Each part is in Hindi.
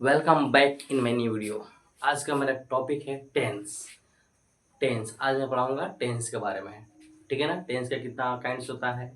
Welcome back in my new video. आज का मेरा टॉपिक है टेंस। टेंस आज मैं पढ़ाऊंगा टेंस के बारे में। ठीक है ना। टेंस का कितना काइंड्स होता है,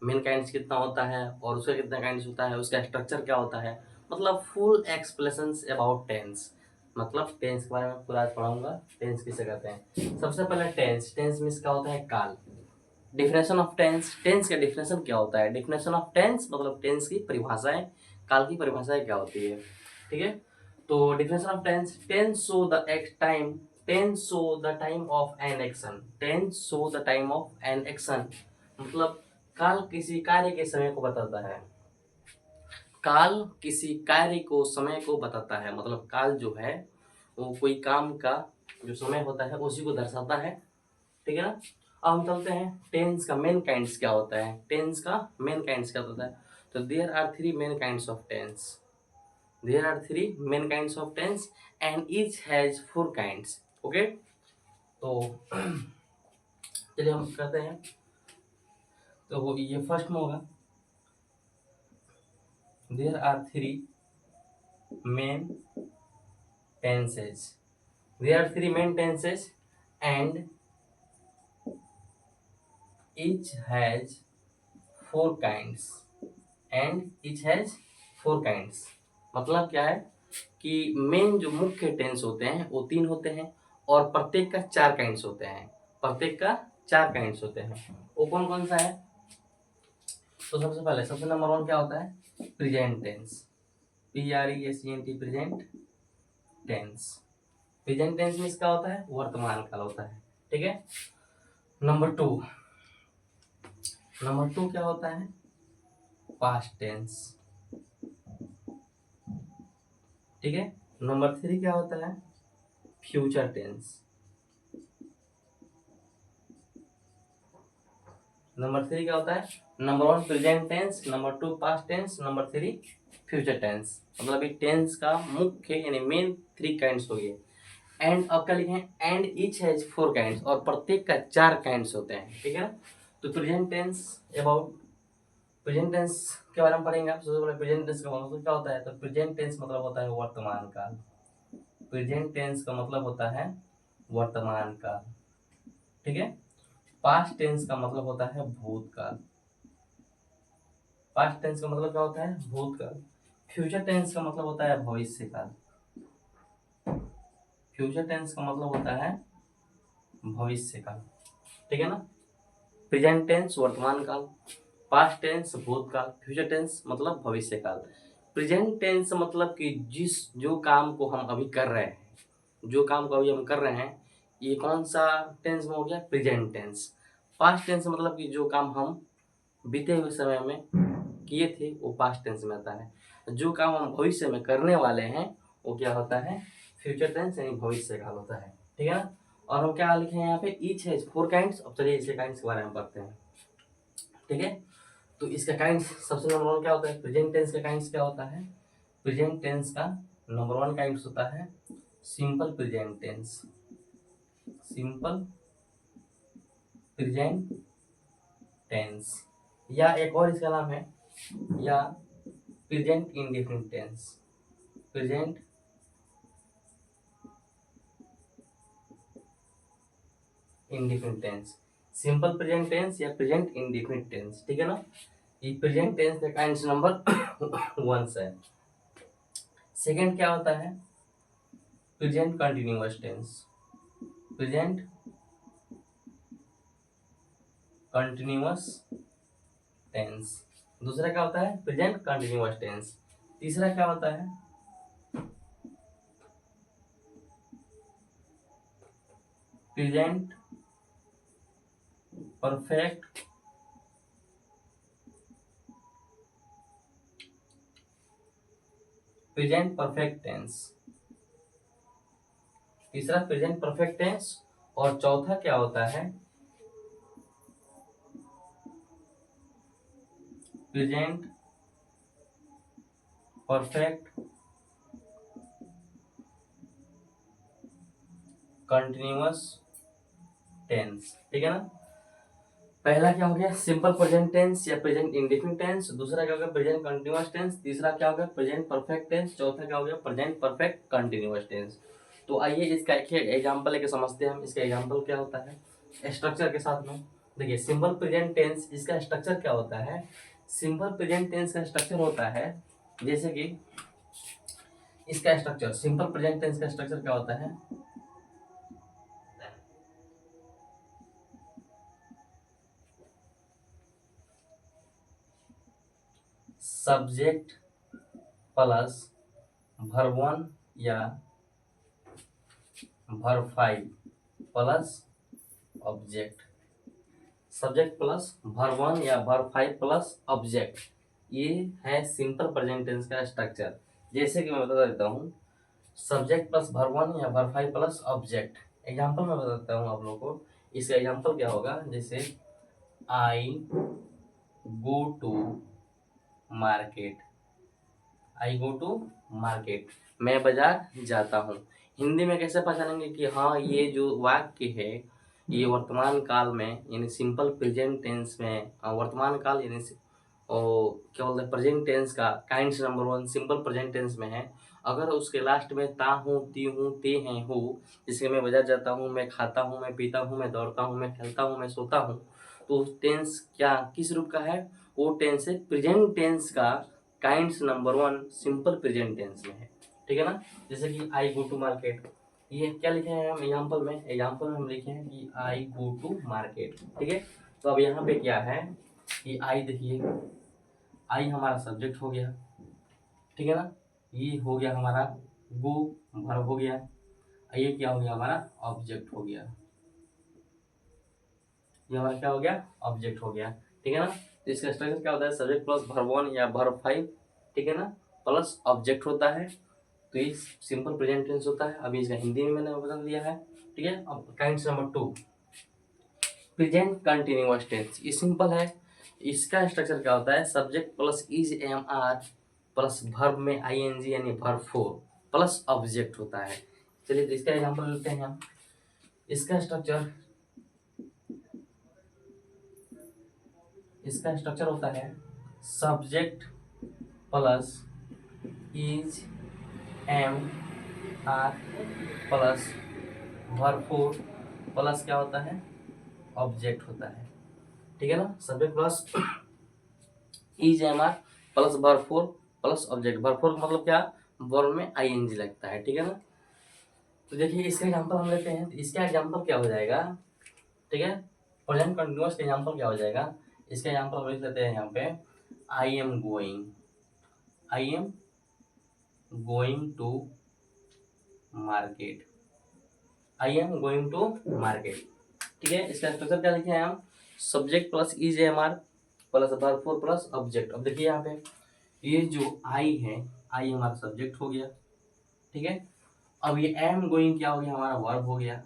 मेन काइंड्स कितना होता है और उसका कितना काइंड्स होता है, उसका स्ट्रक्चर क्या होता है, मतलब फुल एक्सप्लेनेशंस अबाउट टेंस। मतलब टेंस के बारे में पूरा आज पढ़ाऊंगा। टेंस किसे कहते हैं। सबसे पहले टेंस। टेंस मीन्स क्या होता है, काल। Definition of tense. टेंस का डिफिनेशन क्या होता है। डिफिनेशन ऑफ टेंस मतलब टेंस की परिभाषाएं, काल की परिभाषाएं क्या होती है। ठीक है। तो definition of tense, tense show the time, tense show the time of an action, tense show the time of an action. मतलब काल किसी कार्य के समय को बताता है। काल किसी कार्य को समय को बताता है। मतलब काल जो है वो कोई काम का जो समय होता है उसी को दर्शाता है। ठीक है ना। अब हम चलते हैं टेंस का मेन काइंड्स क्या होता है। टेंस का मेन काइंड्स क्या होता है। तो there are three main kinds of tense. There are three main kinds of tense and each has four kinds. Okay. तो चलिए हम कहते हैं। तो वो ये फर्स्ट में होगा, there are three main tenses. There are three main tenses and each has four kinds. And each has four kinds मतलब क्या है कि मेन जो मुख्य टेंस होते हैं वो तीन होते हैं और प्रत्येक का चार काइंड्स होते हैं। प्रत्येक का चार काइंड्स होते हैं। वो कौन कौन सा है। तो सबसे पहले सबसे नंबर वन क्या होता है, present tense. PRESENT present tense. Present tense में क्या होता है, वर्तमान काल होता है। ठीक है। नंबर टू, नंबर टू क्या होता है, पास्ट टेंस। ठीक है। नंबर थ्री क्या होता है, फ्यूचर टेंस। नंबर थ्री क्या होता है, number one present tense, number two past tense, number three future tense. मतलब एक टेंस का मुख्य यानी मेन थ्री काइंड्स हो गए। एंड अब क्या लिखे, and each has four kinds और प्रत्येक का चार काइंड्स होते हैं। ठीक है ना। तो present tense, about present tense के बारे में पढ़ेंगे आप। सबसे पहले प्रेजेंट टेंस का मतलब क्या होता है। तो प्रेजेंट टेंस मतलब होता है वर्तमान काल। प्रेजेंट टेंस का मतलब होता है वर्तमान काल। ठीक है। पास्ट टेंस का मतलब होता है भूतकाल। पास्ट टेंस का मतलब क्या होता है, भूतकाल। फ्यूचर टेंस का मतलब होता है भविष्यकाल। फ्यूचर टेंस का मतलब होता है भविष्यकाल। ठीक है ना। प्रेजेंट टेंस वर्तमान काल, पास्ट टेंस भूतकाल, फ्यूचर टेंस मतलब भविष्यकाल। प्रेजेंट टेंस मतलब कि जिस जो काम को हम अभी कर रहे हैं, जो काम को अभी हम कर रहे हैं, ये कौन सा टेंस में हो गया, प्रेजेंट टेंस। पास्ट टेंस मतलब कि जो काम हम बीते हुए समय में किए थे वो पास्ट टेंस में आता है। जो काम हम भविष्य में करने वाले हैं वो क्या होता है, फ्यूचर टेंस यानी भविष्य काल होता है। ठीक है ना। और हम क्या लिखे हैं यहाँ पे, ईच हैज फोर काइंड्स। अब चलिए इसके काइंड्स के बारे में पढ़ते हैं। ठीक है। तो इसका काइंड्स सबसे नंबर वन क्या होता है, प्रेजेंट टेंस का काइंड्स क्या होता है। प्रेजेंट टेंस का नंबर वन काइंड्स होता है simple present tense. Simple present tense, या एक और इसका नाम है, या present indefinite tense. Present indefinite tense, simple present tense या प्रेजेंट इंडेफिनिट टेंस। ठीक है ना। ये प्रेजेंट टेंस का काइंड्स नंबर वन से है। सेकंड क्या होता है, present continuous tense. Present continuous tense. दूसरा क्या होता है, प्रेजेंट कंटिन्यूअस टेंस। तीसरा क्या होता है, present perfect present perfect tense. तीसरा प्रेजेंट परफेक्ट टेंस। और चौथा क्या होता है, प्रेजेंट परफेक्ट कंटिन्यूअस टेंस। ठीक है ना। पहला क्या हो गया सिंपल प्रेजेंट टेंस या प्रेजेंट इंडेफिनिट टेंस, दूसरा क्या हो गया प्रेजेंट कंटीन्यूअस टेंस, तीसरा क्या हो गया प्रेजेंट परफेक्ट टेंस, चौथा क्या हो गया प्रेजेंट परफेक्ट कंटीन्यूअस टेंस। तो आइए इसका एक एग्जांपल लेके समझते हैं हम। इसका एग्जांपल क्या होता है स्ट्रक्चर के साथ में। देखिए सिंपल प्रेजेंट टेंस इसका स्ट्रक्चर क्या होता है। सिंपल प्रेजेंट टेंस का स्ट्रक्चर होता है जैसे कि इसका स्ट्रक्चर सिंपल प्रेजेंट टेंस का स्ट्रक्चर क्या होता है। सब्जेक्ट प्लस वर्ब 1 या verb 5 plus object. Subject plus verb 1 या वर्ब 5 प्लस ऑब्जेक्ट, ये है सिंपल प्रेजेंट टेंस का स्ट्रक्चर। जैसे कि मैं बता देता हूँ सब्जेक्ट प्लस वर्ब 1 या वर्ब 5 प्लस ऑब्जेक्ट। एग्जांपल मैं बता देता हूँ आप लोगों को। इसका एग्जांपल क्या होगा जैसे I go to market, I go to market, मैं बाजार जाता हूँ। हिंदी में कैसे पहचानेंगे कि हाँ ये जो वाक्य है ये वर्तमान काल में यानी सिंपल प्रेजेंट टेंस में वर्तमान काल यानी क्या बोलते हैं प्रेजेंट टेंस का kinds number 1 simple present tense में है। अगर उसके लास्ट में ता हूँ ती हूँ ते हैं हो, जिसके मैं बाजार जाता हूँ, मैं खाता हूँ, मैं पीता हूँ, मैं दौड़ता हूँ, मैं खेलता हूँ, मैं सोता हूँ, तो टेंस क्या किस रूप का है, वो टेंस है प्रेजेंट टेंस का kinds number 1 simple present tense में है। ठीक है ना। जैसे कि आई गो टू मार्केट, ये क्या लिखे हैं हम एग्जाम्पल में, एग्जाम्पल में हम लिखे हैं कि आई गो टू मार्केट। ठीक है। तो अब यहाँ पे क्या है कि आई, देखिए आई हमारा सब्जेक्ट हो गया, ठीक है ना, ये हो गया हमारा गो वर्ब हो गया, ये क्या हो गया हमारा ऑब्जेक्ट हो गया, ये हमारा क्या हो गया ऑब्जेक्ट हो गया। ठीक है ना। तो इसका स्ट्रक्चर क्या होता है सब्जेक्ट प्लस वर्ब 1 या वर्ब 5, ठीक है ना, प्लस ऑब्जेक्ट होता है। तो ये सिंपल प्रेजेंट टेंस होता है। अभी इसका हिंदी में मैंने बता दिया है। ठीक है। अब kinds number 2 present continuous tense, ये सिंपल है। इसका स्ट्रक्चर क्या होता है subject plus is am are plus verb में आई एन जी यानी वर्ब 4 प्लस ऑब्जेक्ट होता है। चलिए तो इसका एग्जांपल लेते हैं हम। इसका स्ट्रक्चर होता है subject plus is am are plus verb 4 plus क्या होता है ऑब्जेक्ट होता है। ठीक है ना। Subject plus is am are plus verb 4 plus object. Verb 4 मतलब क्या वर्ब में आई एन जी लगता है। ठीक है ना। तो देखिए इसका एग्जांपल हम लेते हैं। तो इसका एग्जांपल क्या हो जाएगा, ठीक है, प्रेजेंट कंटिन्यूअस का एग्जांपल क्या हो जाएगा। इसका एग्जांपल हम लिख लेते हैं यहाँ पे I am going to market, I am going to market. ठीक है। इसका स्ट्रक्चर क्या लिखे हैं हम subject plus is am are plus verb 4 plus object. अब देखिए यहाँ पे ये जो आई है, आई हमारा सब्जेक्ट हो गया, ठीक है। अब ये एम गोइंग क्या हो गया हमारा वर्ब हो गया,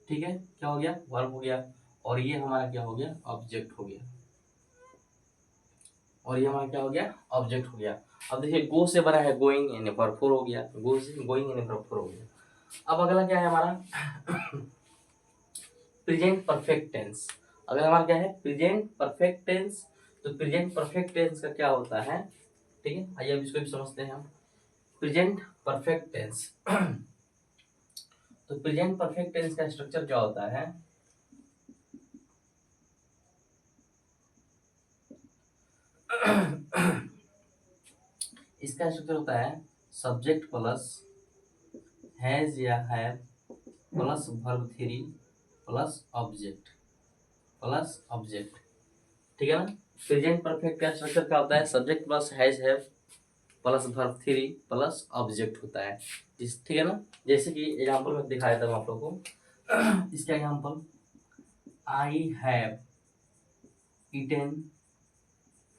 ठीक है, क्या हो गया वर्ब हो गया, और ये हमारा क्या हो गया ऑब्जेक्ट हो गया, और ये हमारा क्या हो गया ऑब्जेक्ट हो गया। अब देखिए गो से बड़ा है गोइंग यानी वर्ब 4 हो गया, गो से गोइंग यानी वर्ब 4 हो गया। अब अगला क्या है हमारा प्रेजेंट परफेक्ट टेंस। अगर हमारा क्या है प्रेजेंट परफेक्ट टेंस, तो प्रेजेंट परफेक्ट टेंस का क्या होता है, ठीक है, आइए अब इसको भी समझते हैं हम। प्रेजेंट परफेक्ट टेंस तो प्रेजेंट परफेक्ट टेंस का स्ट्रक्चर क्या होता है, इसका स्ट्रक्चर होता है सब्जेक्ट प्लस हैज या have plus verb 3 plus object. ठीक है ना। प्रेजेंट परफेक्ट का स्ट्रक्चर क्या होता है subject plus has have plus verb 3 plus object होता है। ठीक है ना। जैसे कि एग्जांपल में दिखा देता हूँ आप लोगों को। इसका example I have eaten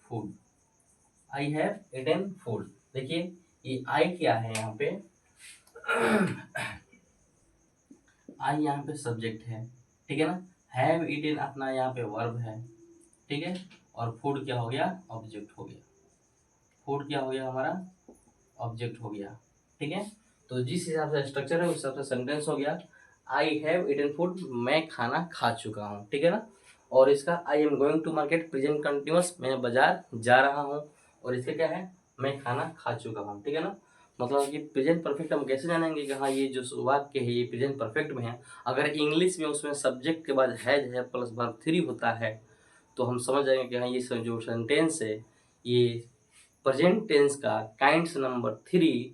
food, I have eaten food. देखिए ये आई क्या है यहाँ पे आई यहाँ पे सब्जेक्ट है, ठीक है ना, हैव ईटेन अपना यहाँ पे वर्ब है, ठीक है, और फूड क्या हो गया ऑब्जेक्ट हो गया, फूड क्या हो गया हमारा ऑब्जेक्ट हो गया। ठीक है। तो जिस हिसाब से स्ट्रक्चर है उस हिसाब से सेंटेंस हो गया आई हैव ईटन फूड, मैं खाना खा चुका हूँ। ठीक है ना। और इसका I am going to market present continuous, मैं बाजार जा रहा हूँ। और इसका क्या है, मैं खाना खा चुका हूँ। ठीक है ना, मतलब कि प्रेजेंट परफेक्ट हम कैसे जानेंगे कि हाँ ये जो वाक्य है ये प्रेजेंट परफेक्ट में है। अगर इंग्लिश में उसमें सब्जेक्ट के बाद है प्लस वर्ब 3 होता है तो हम समझ जाएंगे कि हाँ ये जो सेंटेंस है ये प्रेजेंट टेंस का kinds number 3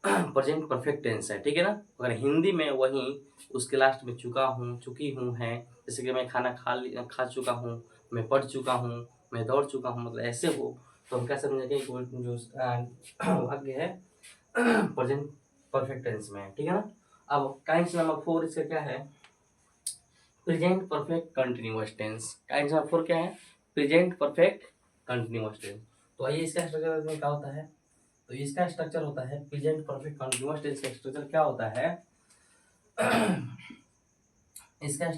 present perfect tense है। ठीक है ना, अगर हिंदी में वही उसके लास्ट में चुका हूँ, चुकी हूँ है, जैसे कि मैं खाना खा चुका हूँ, मैं पढ़ चुका हूँ, मैं दौड़ चुका हूँ, मतलब ऐसे हो तो हम क्या समझेंगे कि वो जो वाक्य है प्रेजेंट परफेक्ट टेंस में है। ठीक है ना। अब काइंड्स नंबर 4 इसका क्या है, present perfect continuous tense. Kinds number 4 क्या है, प्रेजेंट परफेक्ट कंटिन्यूअस टेंस। तो आइए इसका स्ट्रक्चर में क्या होता है, तो इसका स्ट्रक्चर होता है प्रेजेंट परफेक्ट कंटिन्यूअस टेंस का स्ट्रक्चर क्या होता है इसका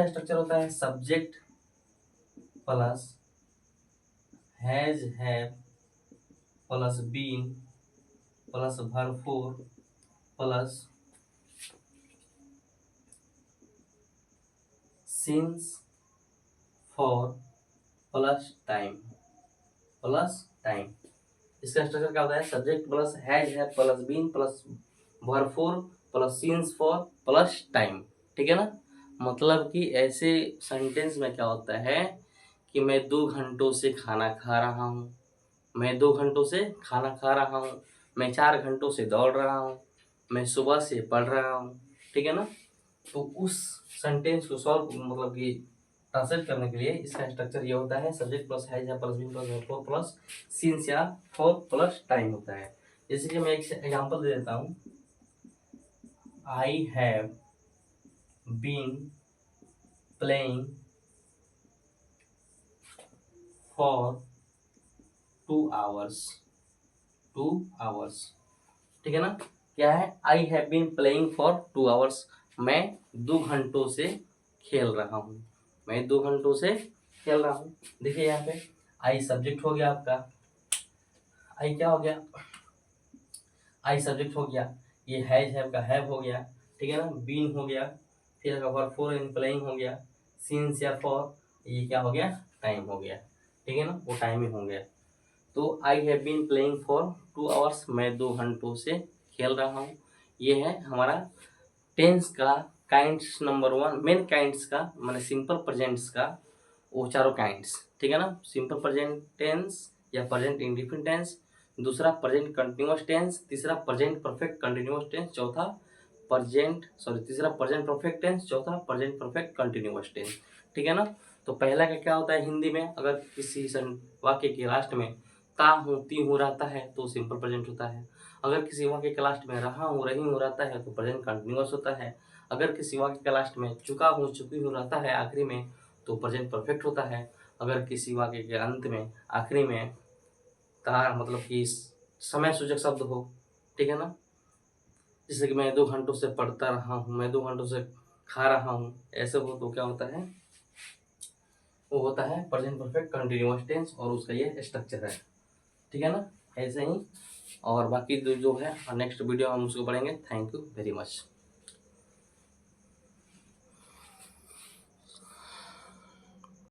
स्ट्रक्चर होता है subject plus has have plus been plus verb 4 plus since for plus time इसका स्ट्रक्चर क्या होता है, subject plus has have plus been plus verb 4 plus since for plus time. ठीक है ना, मतलब कि ऐसे सेंटेंस में क्या होता है कि मैं 2 घंटों से खाना खा रहा हूँ, मैं 2 घंटों से खाना खा रहा हूँ, मैं 4 घंटों से दौड़ रहा हूँ, मैं सुबह से पढ़ रहा हूँ। ठीक है ना, तो उस सेंटेंस को सॉल्व मतलब कि ट्रांसलेट करने के लिए इसका स्ट्रक्चर ये होता है, सब्जेक्ट प्लस हैज या plus been plus verb 4 plus since या फॉर प्लस टाइम होता है। जैसे कि मैं एक एग्जांपल दे देता हूँ, I have been playing for 2 hours. ठीक है ना, क्या है, I have been playing for 2 hours, मैं 2 घंटों से खेल रहा हूँ, मैं 2 घंटों से खेल रहा हूँ। देखिए यहाँ पे आई सब्जेक्ट हो गया आपका, आई क्या हो गया, आई सब्जेक्ट हो गया, ये हैज हैव का हैव हो गया। ठीक है ना, बीन हो गया, फिर वर्ब 4 इन प्लेइंग हो गया, सिंस या फॉर ये क्या हो गया, टाइम हो गया। ठीक है ना, वो टाइम ही हो गया। तो I have been playing for 2 hours, मैं 2 घंटों से खेल रहा हूँ। ये है हमारा टेंस का काइंड्स नंबर 1, मेन काइंड्स का माने सिंपल प्रेजेंट्स का वो चारों काइंड्स। ठीक है ना, सिंपल प्रेजेंट टेंस या प्रेजेंट इंडिफिनिट टेंस, दूसरा प्रेजेंट कंटिन्यूअस टेंस, तीसरा प्रेजेंट परफेक्ट कंटिन्यूअस टेंस, तीसरा प्रेजेंट परफेक्ट टेंस, चौथा प्रेजेंट परफेक्ट कंटिन्यूअस टेंस। ठीक है ना, तो पहला का क्या होता है हिंदी में, अगर किसी वाक्य के लास्ट में ता हूँ ती हूँ रहता है तो सिंपल प्रेजेंट होता है। अगर किसी वाक्य के लास्ट में रहा हूँ रही हूँ रहता है तो प्रेजेंट कंटिन्यूअस होता है। अगर किसी वाक्य के लास्ट में चुका हूँ चुकी हूँ रहता है आखिरी में तो प्रेजेंट परफेक्ट होता है। अगर किसी वाक्य के अंत में आखिरी में ता मतलब कि समय सूचक शब्द हो, ठीक है ना, जैसे कि मैं 2 घंटों से पढ़ता रहा हूँ, मैं 2 घंटों से खा रहा हूँ, ऐसे हो तो क्या होता है, वो होता है प्रेजेंट परफेक्ट कंटिन्यूअस टेंस और उसका ये स्ट्रक्चर है। ठीक है ना, ऐसे ही और बाकी जो है नेक्स्ट वीडियो हम उसको पढ़ेंगे। Thank you very much.